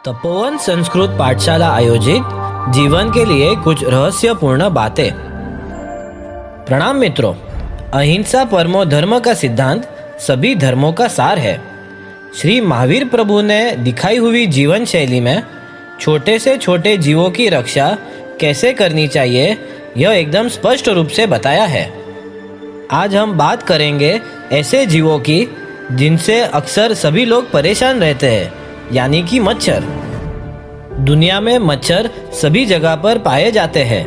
तपोवन संस्कृत पाठशाला आयोजित जीवन के लिए कुछ रहस्यपूर्ण बातें। प्रणाम मित्रों, अहिंसा परमो धर्म का सिद्धांत सभी धर्मों का सार है। श्री महावीर प्रभु ने दिखाई हुई जीवन शैली में छोटे से छोटे जीवों की रक्षा कैसे करनी चाहिए, यह एकदम स्पष्ट रूप से बताया है। आज हम बात करेंगे ऐसे जीवों की जिनसे अक्सर सभी लोग परेशान रहते हैं, यानी कि मच्छर। दुनिया में मच्छर सभी जगह पर पाए जाते हैं।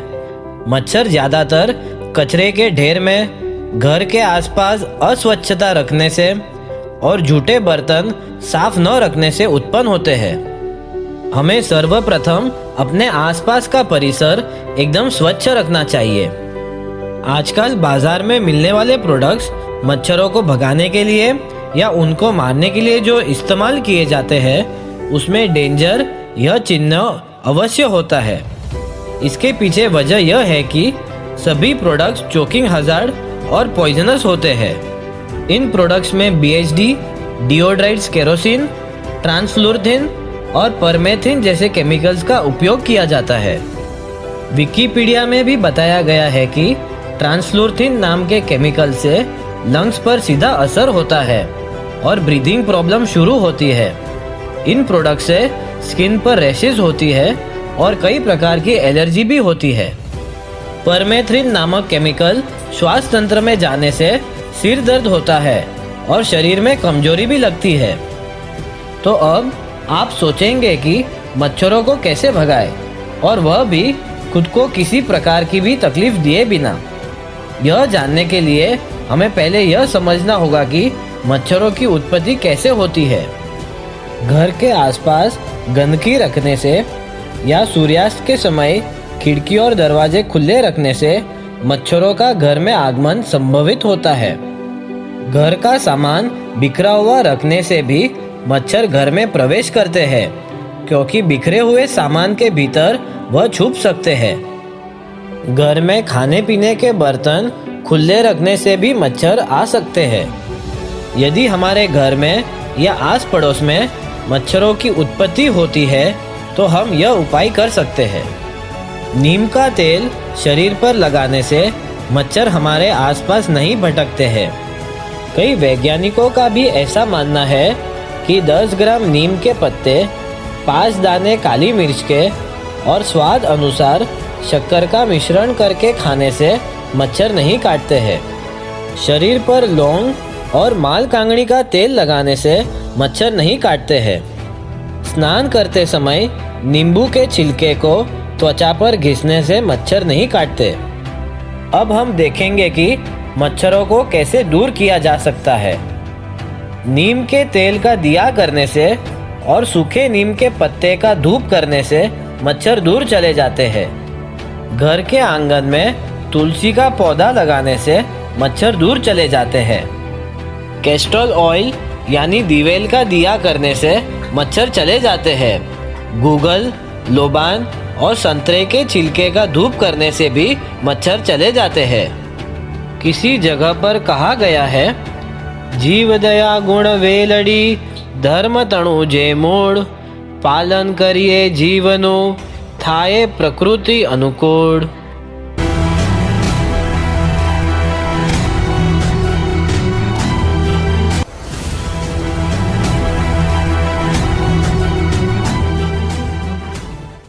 मच्छर ज़्यादातर कचरे के ढेर में, घर के आसपास अस्वच्छता रखने से और झूठे बर्तन साफ न रखने से उत्पन्न होते हैं। हमें सर्वप्रथम अपने आसपास का परिसर एकदम स्वच्छ रखना चाहिए। आजकल बाजार में मिलने वाले प्रोडक्ट्स मच्छरों को भगाने के लिए या उनको मारने के लिए जो इस्तेमाल किए जाते हैं, उसमें डेंजर यह चिन्ह अवश्य होता है। इसके पीछे वजह यह है कि सभी प्रोडक्ट्स चोकिंग हजार्ड और पॉइजनस होते हैं। इन प्रोडक्ट्स में BHD, डिओड्राइड्स केरोसिन, ट्रांसफ्लोरथिन और परमेथिन जैसे केमिकल्स का उपयोग किया जाता है। विकिपीडिया में भी बताया गया है कि ट्रांसफ्लोरथिन नाम के केमिकल से लंग्स पर सीधा असर होता है और ब्रीदिंग प्रॉब्लम शुरू होती है। इन प्रोडक्ट से स्किन पर रैशेज होती है और कई प्रकार की एलर्जी भी होती है। परमेथ्रिन नामक केमिकल श्वास तंत्र में जाने से सिर दर्द होता है और शरीर में कमजोरी भी लगती है। तो अब आप सोचेंगे कि मच्छरों को कैसे भगाएं, और वह भी खुद को किसी प्रकार की भी तकलीफ दिए बिना। यह जानने के लिए हमें पहले यह समझना होगा कि मच्छरों की उत्पत्ति कैसे होती है। घर के आसपास गंदगी रखने से या सूर्यास्त के समय खिड़की और दरवाजे खुले रखने से मच्छरों का घर में आगमन संभवित होता है। घर का सामान बिखरा हुआ रखने से भी मच्छर घर में प्रवेश करते हैं, क्योंकि बिखरे हुए सामान के भीतर वह छुप सकते हैं। घर में खाने पीने के बर्तन खुले रखने से भी मच्छर आ सकते हैं। यदि हमारे घर में या आस पड़ोस में मच्छरों की उत्पत्ति होती है तो हम यह उपाय कर सकते हैं। नीम का तेल शरीर पर लगाने से मच्छर हमारे आसपास नहीं भटकते हैं। कई वैज्ञानिकों का भी ऐसा मानना है कि 10 ग्राम नीम के पत्ते, 5 दाने काली मिर्च के और स्वाद अनुसार शक्कर का मिश्रण करके खाने से मच्छर नहीं काटते हैं। शरीर पर लौंग और माल कांगड़ी का तेल लगाने से मच्छर नहीं काटते हैं। स्नान करते समय नींबू के छिलके को त्वचा पर घिसने से मच्छर नहीं काटते। अब हम देखेंगे कि मच्छरों को कैसे दूर किया जा सकता है। नीम के तेल का दिया करने से और सूखे नीम के पत्ते का धूप करने से मच्छर दूर चले जाते हैं। घर के आंगन में तुलसी का पौधा लगाने से मच्छर दूर चले जाते हैं। कैस्ट्रोल ऑयल यानी दिवेल का दिया करने से मच्छर चले जाते हैं। गूगल, लोबान और संतरे के छिलके का धूप करने से भी मच्छर चले जाते हैं। किसी जगह पर कहा गया है, जीव दया गुण वेलड़ी, धर्म तणु जे मूड़, पालन करिए जीवनो, थाये प्रकृति अनुकूल।